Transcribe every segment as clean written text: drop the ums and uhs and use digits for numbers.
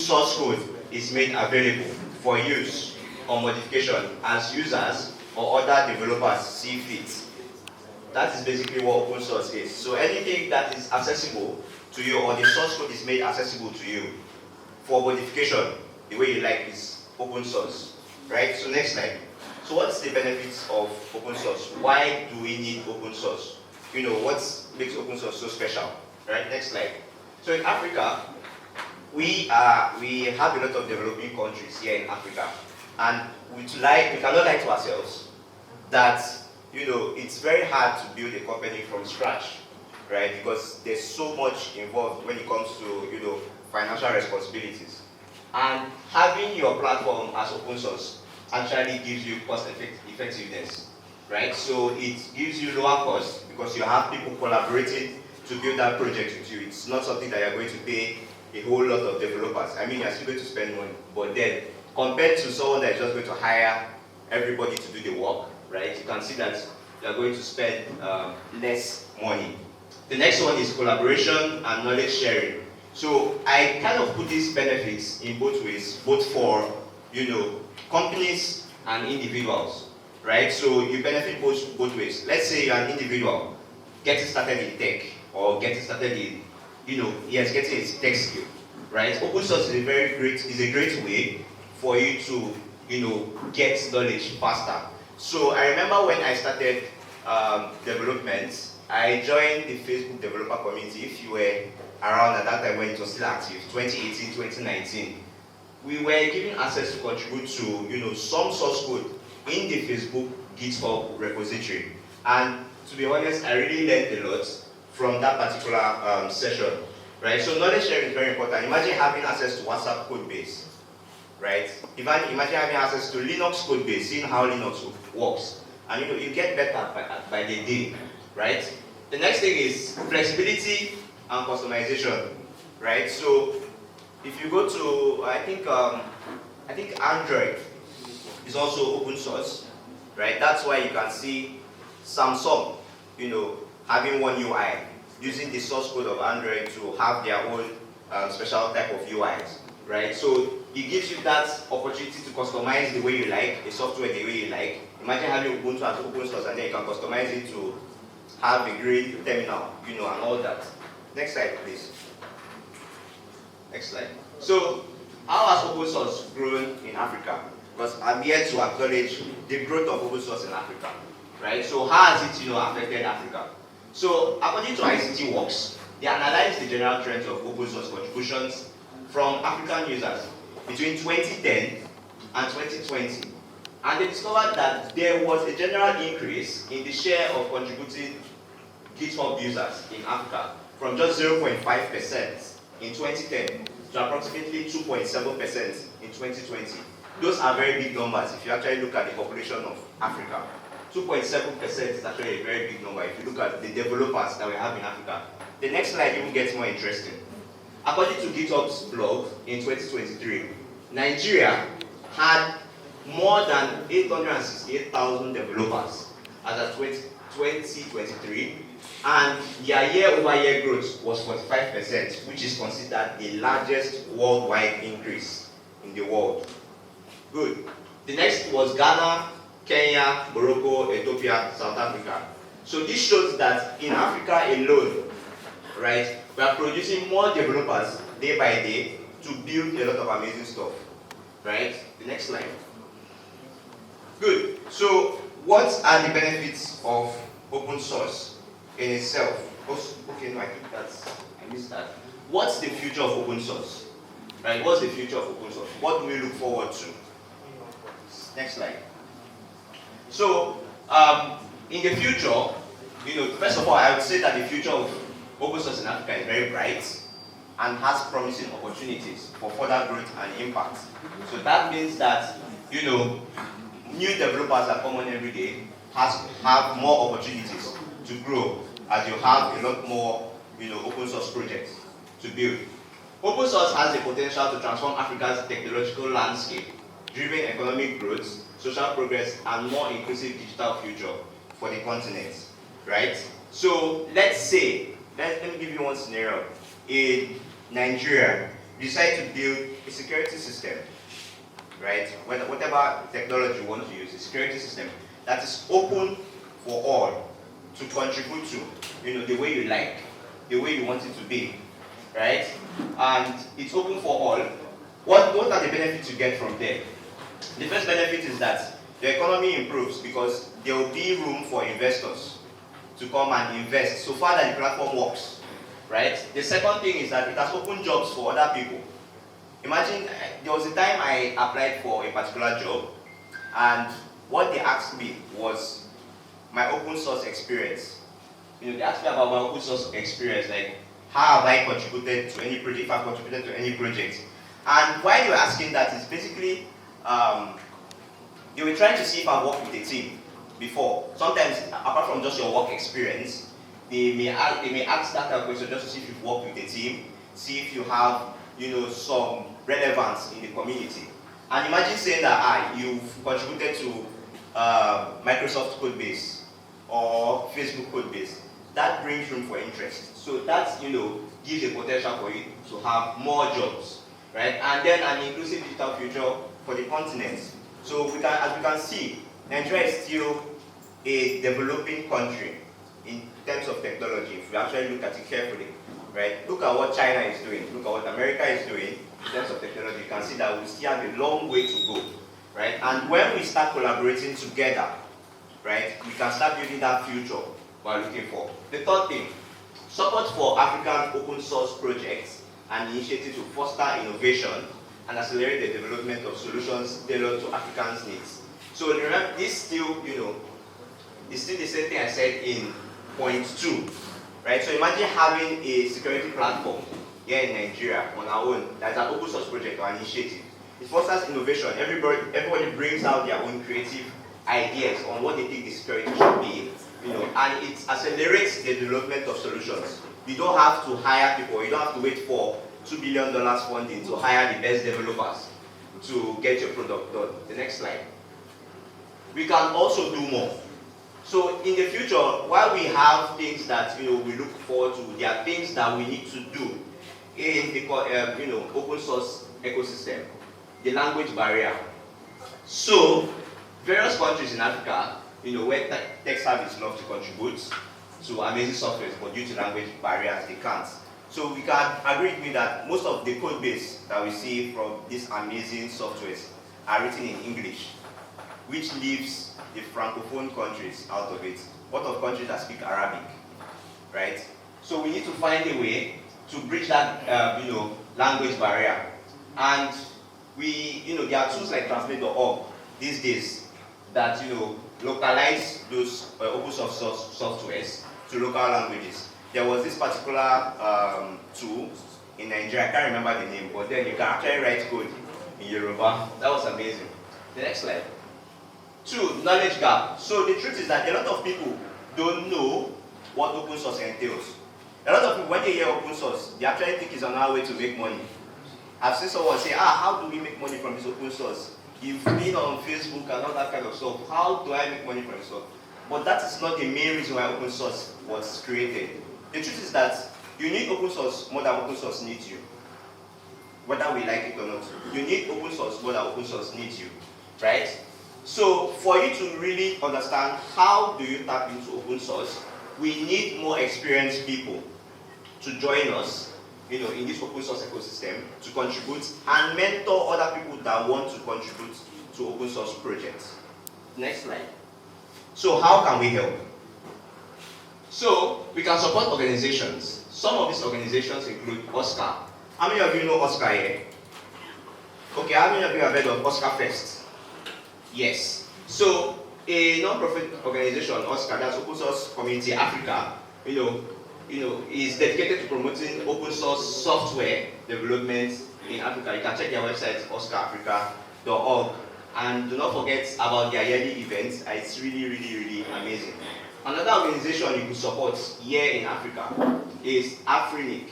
source code is made available for use or modification as users or other developers see fit. That is basically what open source is. So anything that is accessible to you or the source code is made accessible to you for modification, the way you like, is open source, right? So next slide. So what's the benefits of open source? Why do we need open source? What makes open source so special, right? Next slide. So in Africa, we have a lot of developing countries here in Africa, and we cannot lie to ourselves that it's very hard to build a company from scratch, right? Because there's so much involved when it comes to financial responsibilities. And having your platform as open source actually gives you cost effectiveness, right? So it gives you lower cost because you have people collaborating to build that project with you. It's not something that you're going to pay a whole lot of developers. I mean, you're still going to spend money, but then compared to someone that's just going to hire everybody to do the work, right? You can see that you're going to spend less money. The next one is collaboration and knowledge sharing. So I kind of put these benefits in both ways, both for companies and individuals, right? So you benefit both ways. Let's say you're an individual getting started in tech or getting started in getting a tech skill, right? Open source is a great way for you to get knowledge faster. So I remember when I started development, I joined the Facebook developer community. If you were around at that time when it was still active, 2018, 2019, we were given access to contribute to some source code in the Facebook GitHub repository. And to be honest, I really learned a lot from that particular session, right? So knowledge sharing is very important. Imagine having access to WhatsApp code base, right? Imagine having access to Linux code base, seeing how Linux works. And you get better by the day, right? The next thing is flexibility and customization, right? So if you go to, I think Android is also open source, right? That's why you can see Samsung, having one UI, using the source code of Android to have their own special type of UIs, right? So it gives you that opportunity to customize the way you like, a software the way you like. Imagine having Ubuntu as open source and then you can customize it to have a green terminal, and all that. Next slide, please. Next slide. So, how has open source grown in Africa? Because I'm here to acknowledge the growth of open source in Africa, right? So, how has it, affected Africa? So, according to ICT Works, they analyzed the general trends of open source contributions from African users between 2010 and 2020. And they discovered that there was a general increase in the share of contributing GitHub users in Africa from just 0.5% in 2010 to approximately 2.7% in 2020. Those are very big numbers if you actually look at the population of Africa. 2.7% is actually a very big number if you look at the developers that we have in Africa. The next slide even gets more interesting. According to GitHub's blog in 2023, Nigeria had more than 868,000 developers as of 2023, and their year-over-year growth was 45%, which is considered the largest worldwide increase in the world. Good. The next was Ghana, Kenya, Morocco, Ethiopia, South Africa. So this shows that in Africa alone, right, we are producing more developers day by day to build a lot of amazing stuff, right? The next slide. Good. So what are the benefits of open source in itself? Okay, no, I missed that. What's the future of open source? Right? What's the future of open source? What do we look forward to? Next slide. So, in the future, first of all, I would say that the future of open source in Africa is very bright and has promising opportunities for further growth and impact. So that means that, new developers that come on every day have more opportunities to grow as you have a lot more, open source projects to build. Open source has the potential to transform Africa's technological landscape, driven economic growth, social progress, and more inclusive digital future for the continent, right? So let's say, let me give you one scenario. In Nigeria, you decide to build a security system, right? Whatever technology you want to use, a security system that is open for all to contribute to, the way you like, the way you want it to be, right? And it's open for all. What are the benefits you get from there? The first benefit is that the economy improves because there will be room for investors to come and invest so far that the platform works, right? The second thing is that it has opened jobs for other people. Imagine, there was a time I applied for a particular job, and what they asked me was my open source experience. They asked me about my open source experience, like how have I contributed to any project, if I've contributed to any project. And why they were asking that is basically, they were trying to see if I've worked with a team before. Sometimes, apart from just your work experience, they may ask that kind of question just to see if you've worked with a team, see if you have, some relevance in the community. And imagine saying that you've contributed to Microsoft code base or Facebook code base. That brings room for interest. So that, gives a potential for you to have more jobs, right? And then an inclusive digital future for the continent. So as we can see, Nigeria is still a developing country in terms of technology, if we actually look at it carefully, right? Look at what China is doing, look at what America is doing in terms of technology. You can see that we still have a long way to go, right? And when we start collaborating together, right, we can start building that future we're looking for. The third thing, support for African open source projects and initiatives to foster innovation and accelerate the development of solutions tailored to Africans' needs. So remember, this still, it's still the same thing I said in point 2, right? So imagine having a security platform here in Nigeria on our own, that's an open source project or initiative. It fosters innovation. Everybody brings out their own creative ideas on what they think the security should be, and it accelerates the development of solutions. You don't have to hire people, you don't have to wait for $2 billion funding to hire the best developers to get your product done. The next slide. We can also do more. So in the future, while we have things that we look forward to, there are things that we need to do in the open source ecosystem. The language barrier. So various countries in Africa, where tech services love to contribute to amazing software, but due to language barriers, they can't. So we can agree with me that most of the code base that we see from these amazing softwares are written in English, which leaves the francophone countries out of it. What of countries that speak Arabic, right? So we need to find a way to bridge that, language barrier. And there are tools like translate.org these days that, localize those open source softwares to local languages. There was this particular tool in Nigeria, I can't remember the name, but then you can actually write code in Yoruba. That was amazing. The next slide. 2, knowledge gap. So the truth is that a lot of people don't know what open source entails. A lot of people, when they hear open source, they actually think it's another way to make money. I've seen someone say, how do we make money from this open source? You've been on Facebook and all that kind of stuff. How do I make money from this stuff? But that is not the main reason why open source was created. The truth is that you need open source more than open source needs you. Whether we like it or not. You need open source more than open source needs you. Right? So for you to really understand how do you tap into open source, we need more experienced people to join us, in this open source ecosystem, to contribute and mentor other people that want to contribute to open source projects. Next slide. So how can we help? So we can support organizations. Some of these organizations include OSCAR. How many of you know OSCAR here? Okay, how many of you have heard of OSCAR Fest? Yes. So a non-profit organization, OSCAR, that's Open Source Community Africa, is dedicated to promoting open source software development in Africa. You can check their website, oscarafrica.org. And do not forget about their yearly events. It's really, really, really amazing. Another organization you could support here in Africa is Afrinic,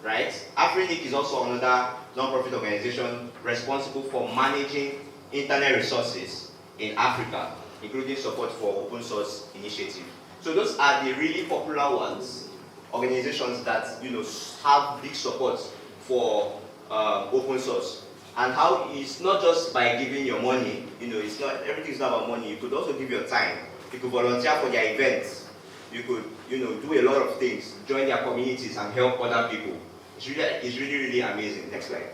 right? Afrinic is also another non-profit organization responsible for managing internet resources in Africa, including support for open source initiatives. So those are the really popular ones, organizations that have big support for open source. And how it's not just by giving your money, it's not everything's not about money. You could also give your time. You could volunteer for their events. You could, do a lot of things, join their communities and help other people. It's really, really amazing. Next slide.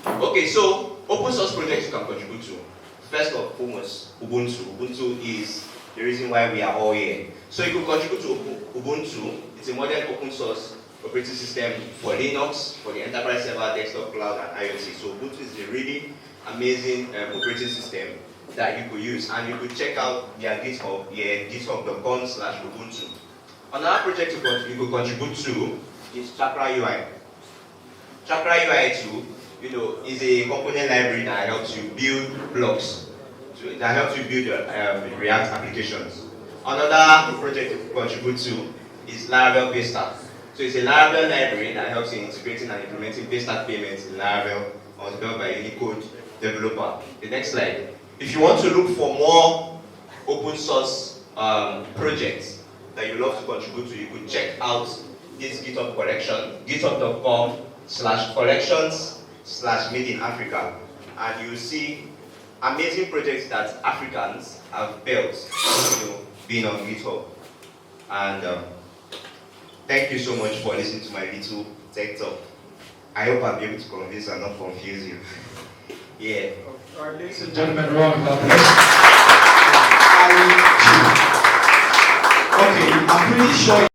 Okay, so open source projects you can contribute to. First and foremost, Ubuntu. Ubuntu is the reason why we are all here. So you can contribute to Ubuntu. It's a modern open source operating system for Linux, for the enterprise server, desktop, cloud, and IoT. So Ubuntu is a really amazing operating system that you could use, and you could check out their GitHub, github.com/Ubuntu. Another project you could contribute to is Chakra UI. Chakra UI 2, is a component library that helps you build blocks, that helps you build React applications. Another project you contribute to is Laravel Baystack. So it's a Laravel library that helps in integrating and implementing Baystack payments in Laravel, or developed by any code developer. The next slide. If you want to look for more open source projects that you love to contribute to, you could check out this GitHub collection, github.com/collections/made in Africa, and you'll see amazing projects that Africans have built, being on GitHub. And thank you so much for listening to my little tech talk. I hope I'll be able to convince and not confuse you. Yeah. All right, ladies and gentlemen, round of applause. Okay, I'm pretty sure